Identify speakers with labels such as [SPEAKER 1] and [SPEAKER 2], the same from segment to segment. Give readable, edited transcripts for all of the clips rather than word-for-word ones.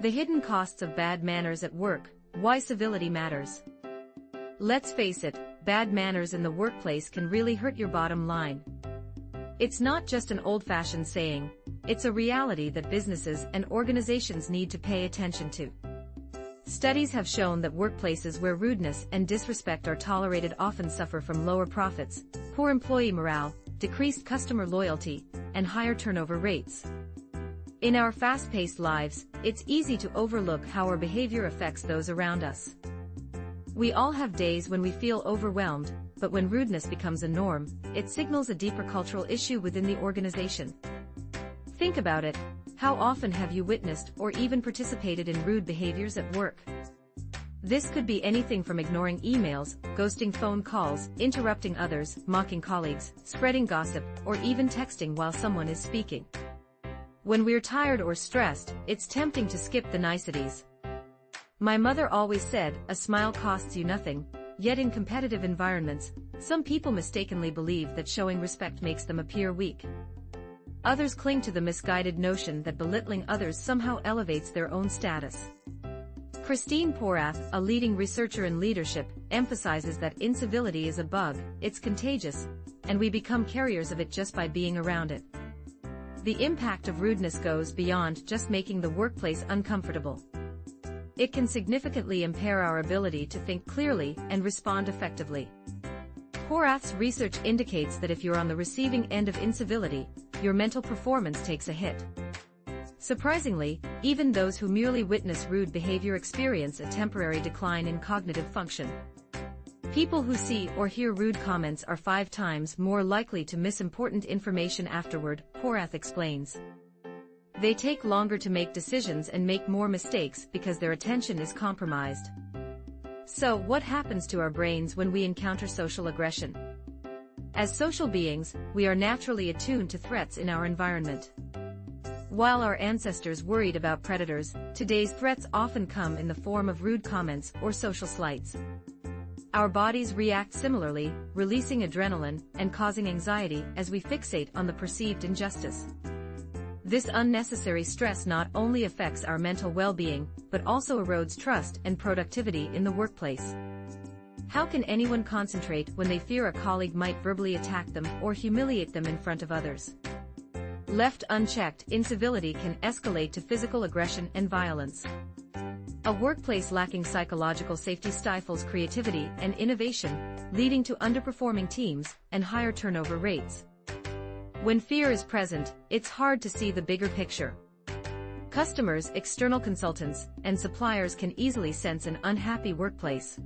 [SPEAKER 1] The hidden costs of bad manners at work, why civility matters. Let's face it, bad manners in the workplace can really hurt your bottom line. It's not just an old-fashioned saying, it's a reality that businesses and organizations need to pay attention to. Studies have shown that workplaces where rudeness and disrespect are tolerated often suffer from lower profits, poor employee morale, decreased customer loyalty, and higher turnover rates. In our fast-paced lives, it's easy to overlook how our behavior affects those around us. We all have days when we feel overwhelmed, but when rudeness becomes a norm, it signals a deeper cultural issue within the organization. Think about it. How often have you witnessed or even participated in rude behaviors at work? This could be anything from ignoring emails, ghosting phone calls, interrupting others, mocking colleagues, spreading gossip, or even texting while someone is speaking. When we're tired or stressed, it's tempting to skip the niceties. My mother always said, a smile costs you nothing, yet in competitive environments, some people mistakenly believe that showing respect makes them appear weak. Others cling to the misguided notion that belittling others somehow elevates their own status. Christine Porath, a leading researcher in leadership, emphasizes that incivility is a bug, it's contagious, and we become carriers of it just by being around it. The impact of rudeness goes beyond just making the workplace uncomfortable. It can significantly impair our ability to think clearly and respond effectively. Porath's research indicates that if you're on the receiving end of incivility, your mental performance takes a hit. Surprisingly, even those who merely witness rude behavior experience a temporary decline in cognitive function. People who see or hear rude comments are 5 times more likely to miss important information afterward, Porath explains. They take longer to make decisions and make more mistakes because their attention is compromised. So, what happens to our brains when we encounter social aggression? As social beings, we are naturally attuned to threats in our environment. While our ancestors worried about predators, today's threats often come in the form of rude comments or social slights. Our bodies react similarly, releasing adrenaline and causing anxiety as we fixate on the perceived injustice. This unnecessary stress not only affects our mental well-being, but also erodes trust and productivity in the workplace. How can anyone concentrate when they fear a colleague might verbally attack them or humiliate them in front of others? Left unchecked, incivility can escalate to physical aggression and violence. A workplace lacking psychological safety stifles creativity and innovation, leading to underperforming teams and higher turnover rates. When fear is present, it's hard to see the bigger picture. Customers, external consultants, and suppliers can easily sense an unhappy workplace.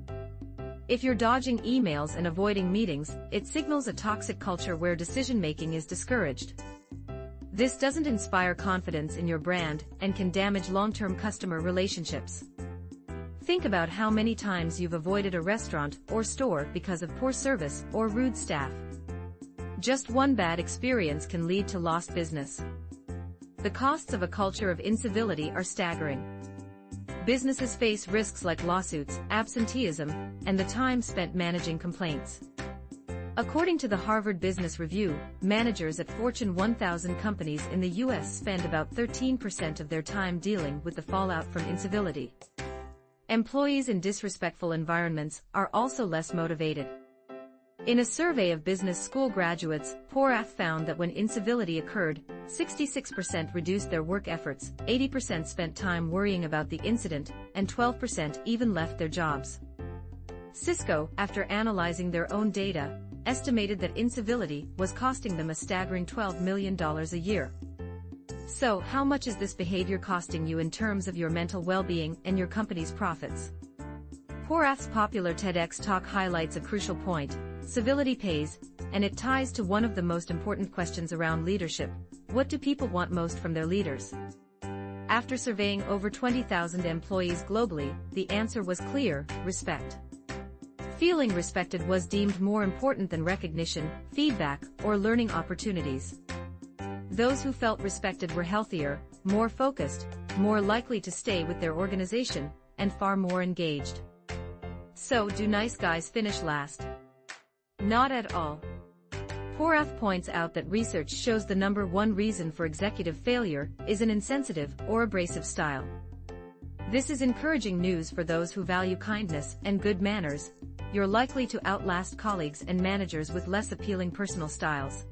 [SPEAKER 1] If you're dodging emails and avoiding meetings, it signals a toxic culture where decision-making is discouraged. This doesn't inspire confidence in your brand and can damage long-term customer relationships. Think about how many times you've avoided a restaurant or store because of poor service or rude staff. Just one bad experience can lead to lost business. The costs of a culture of incivility are staggering. Businesses face risks like lawsuits, absenteeism, and the time spent managing complaints. According to the Harvard Business Review, managers at Fortune 1000 companies in the U.S. spend about 13% of their time dealing with the fallout from incivility. Employees in disrespectful environments are also less motivated. In a survey of business school graduates, Porath found that when incivility occurred, 66% reduced their work efforts, 80% spent time worrying about the incident, and 12% even left their jobs. Cisco, after analyzing their own data, estimated that incivility was costing them a staggering $12 million a year. So, how much is this behavior costing you in terms of your mental well-being and your company's profits? Porath's popular TEDx talk highlights a crucial point: civility pays, and it ties to one of the most important questions around leadership: what do people want most from their leaders? After surveying over 20,000 employees globally, the answer was clear: respect. Feeling respected was deemed more important than recognition, feedback, or learning opportunities. Those who felt respected were healthier, more focused, more likely to stay with their organization, and far more engaged. So, do nice guys finish last? Not at all. Porath points out that research shows the #1 reason for executive failure is an insensitive or abrasive style. This is encouraging news for those who value kindness and good manners. You're likely to outlast colleagues and managers with less appealing personal styles.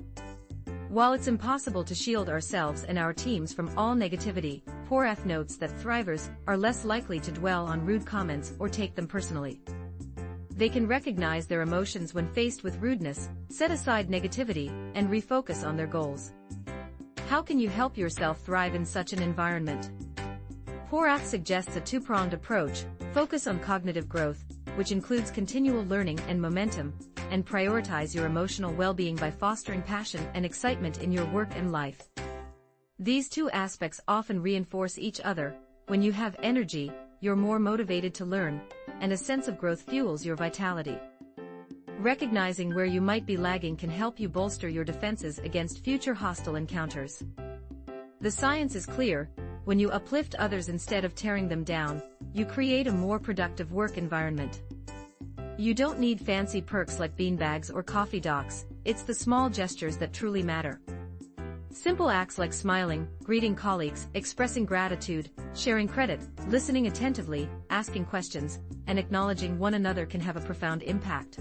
[SPEAKER 1] While it's impossible to shield ourselves and our teams from all negativity, Porath notes that thrivers are less likely to dwell on rude comments or take them personally. They can recognize their emotions when faced with rudeness, set aside negativity, and refocus on their goals. How can you help yourself thrive in such an environment? Porath suggests a two-pronged approach: focus on cognitive growth, which includes continual learning and momentum, and prioritize your emotional well-being by fostering passion and excitement in your work and life. These two aspects often reinforce each other. When you have energy, you're more motivated to learn, and a sense of growth fuels your vitality. Recognizing where you might be lagging can help you bolster your defenses against future hostile encounters. The science is clear: when you uplift others instead of tearing them down, you create a more productive work environment. You don't need fancy perks like beanbags or coffee docks. It's the small gestures that truly matter. Simple acts like smiling, greeting colleagues, expressing gratitude, sharing credit, listening attentively, asking questions, and acknowledging one another can have a profound impact.